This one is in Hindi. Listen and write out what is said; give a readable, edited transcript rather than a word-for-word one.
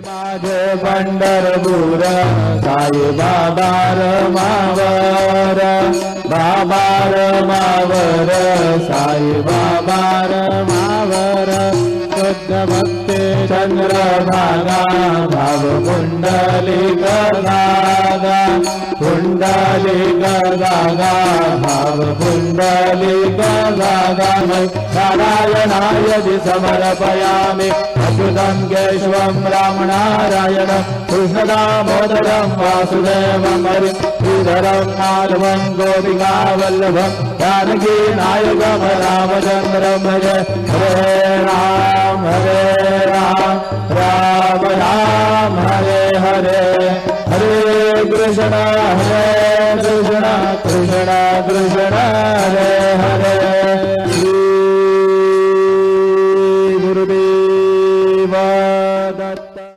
माझे पंढरपूर साई बाबा रमावर, बाबा रमावर, साई बाबा रमावर। शुद्ध भक्ती चंद्रभागा भाव कुंडलिक धागा, कुंडलिक धागा भाव कुंडलिक धागा। नारायणाय समर्पयामि अच्युतं केशवं रामनारायणं कृष्णदामोदरं वासुदेवं हरिं श्रीधरं माधवं गोपिकावल्लभं जानकी नायकं रामचन्द्रं भजे। हरे राम राम राम हरे हरे, हरे कृष्ण कृष्ण कृष्ण हरे हरे।